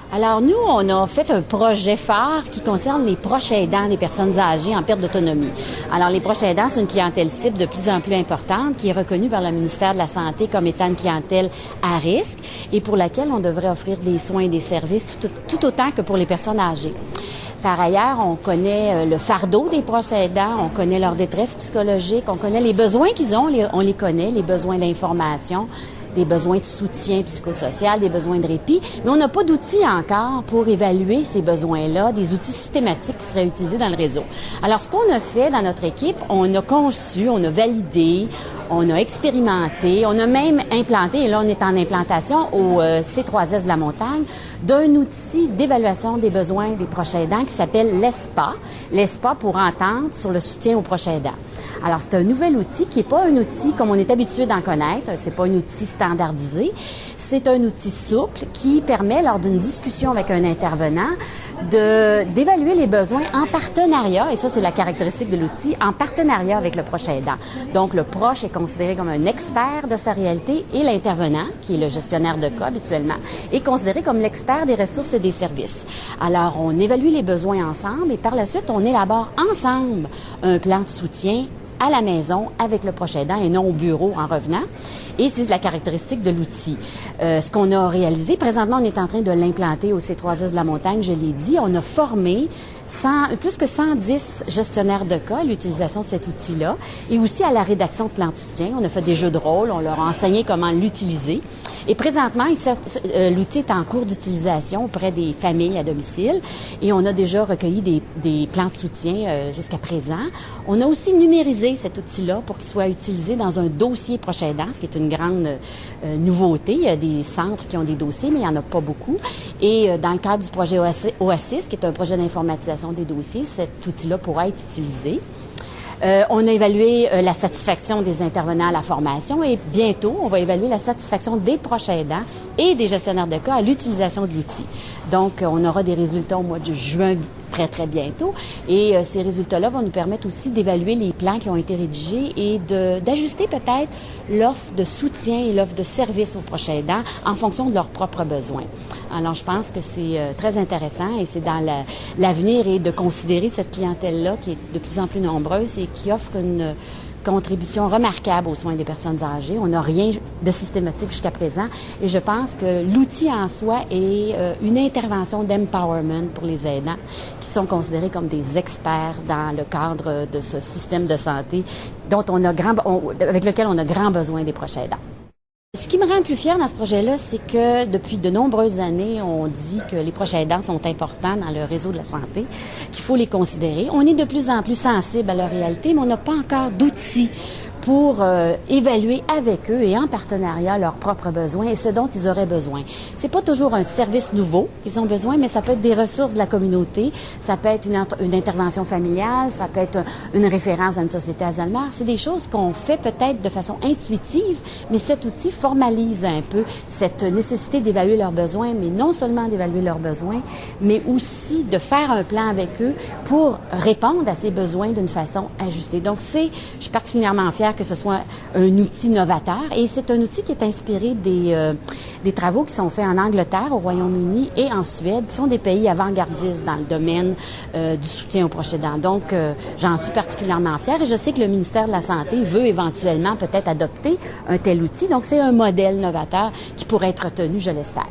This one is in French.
Alors nous, on a fait un projet phare qui concerne les proches aidants des personnes âgées en perte d'autonomie. Alors les proches aidants, c'est une clientèle cible de plus en plus importante qui est reconnue par le ministère de la Santé comme étant une clientèle à risque et pour laquelle on devrait offrir des soins et des services tout autant que pour les personnes âgées. Par ailleurs, on connaît le fardeau des proches aidants, on connaît leur détresse psychologique, on connaît les besoins qu'ils ont, on les connaît, les besoins d'information, des besoins de soutien psychosocial, des besoins de répit, mais on n'a pas d'outils encore pour évaluer ces besoins-là, des outils systématiques qui seraient utilisés dans le réseau. Alors, ce qu'on a fait dans notre équipe, on a conçu, on a validé, on a expérimenté, on a même implanté, et là on est en implantation au C3S de la montagne, d'un outil d'évaluation des besoins des proches aidants qui s'appelle l'ESPA. L'ESPA pour entendre sur le soutien aux proches aidants. Alors c'est un nouvel outil qui n'est pas un outil comme on est habitué d'en connaître, c'est pas un outil standardisé, c'est un outil souple qui permet lors d'une discussion avec un intervenant d'évaluer les besoins en partenariat, et ça c'est la caractéristique de l'outil, en partenariat avec le proche aidant. Donc le proche est considéré comme un expert de sa réalité et l'intervenant, qui est le gestionnaire de cas habituellement, est considéré comme l'expert des ressources et des services. Alors on évalue les besoins ensemble et par la suite on élabore ensemble un plan de soutien à la maison avec le proche aidant et non au bureau en revenant. Et c'est la caractéristique de l'outil. Ce qu'on a réalisé, présentement, on est en train de l'implanter au C3S de la montagne, je l'ai dit. On a formé plus que 110 gestionnaires de cas à l'utilisation de cet outil-là et aussi à la rédaction de plans de soutien. On a fait des jeux de rôle, on leur a enseigné comment l'utiliser. Et présentement, l'outil est en cours d'utilisation auprès des familles à domicile et on a déjà recueilli des plans de soutien jusqu'à présent. On a aussi numérisé cet outil-là pour qu'il soit utilisé dans un dossier proche aidant, ce qui est une grande nouveauté. Il y a des centres qui ont des dossiers, mais il n'y en a pas beaucoup. Et dans le cadre du projet Oasis, qui est un projet d'informatisation des dossiers, cet outil-là pourra être utilisé. On a évalué la satisfaction des intervenants à la formation et bientôt, on va évaluer la satisfaction des proches aidants et des gestionnaires de cas à l'utilisation de l'outil. Donc, on aura des résultats au mois de juin très, très bientôt. Et ces résultats-là vont nous permettre aussi d'évaluer les plans qui ont été rédigés et d'ajuster peut-être l'offre de soutien et l'offre de service aux proches aidants en fonction de leurs propres besoins. Alors, je pense que c'est très intéressant et c'est dans l'avenir et de considérer cette clientèle-là qui est de plus en plus nombreuse et qui offre une contribution remarquable aux soins des personnes âgées. On n'a rien de systématique jusqu'à présent et je pense que l'outil en soi est une intervention d'empowerment pour les aidants qui sont considérés comme des experts dans le cadre de ce système de santé avec lequel on a grand besoin des proches aidants. Ce qui me rend le plus fière dans ce projet-là, c'est que depuis de nombreuses années, on dit que les proches aidants sont importants dans le réseau de la santé, qu'il faut les considérer. On est de plus en plus sensible à leur réalité, mais on n'a pas encore d'outils pour évaluer avec eux et en partenariat leurs propres besoins et ce dont ils auraient besoin. C'est pas toujours un service nouveau qu'ils ont besoin, mais ça peut être des ressources de la communauté, ça peut être une intervention familiale, ça peut être une référence à une société Alzheimer. C'est des choses qu'on fait peut-être de façon intuitive, mais cet outil formalise un peu cette nécessité d'évaluer leurs besoins, mais non seulement d'évaluer leurs besoins, mais aussi de faire un plan avec eux pour répondre à ces besoins d'une façon ajustée. Donc je suis particulièrement fière que ce soit un outil novateur et c'est un outil qui est inspiré des travaux qui sont faits en Angleterre, au Royaume-Uni et en Suède, qui sont des pays avant-gardistes dans le domaine du soutien aux proches aidants. Donc, j'en suis particulièrement fière et je sais que le ministère de la Santé veut éventuellement peut-être adopter un tel outil. Donc, c'est un modèle novateur qui pourrait être retenu, je l'espère.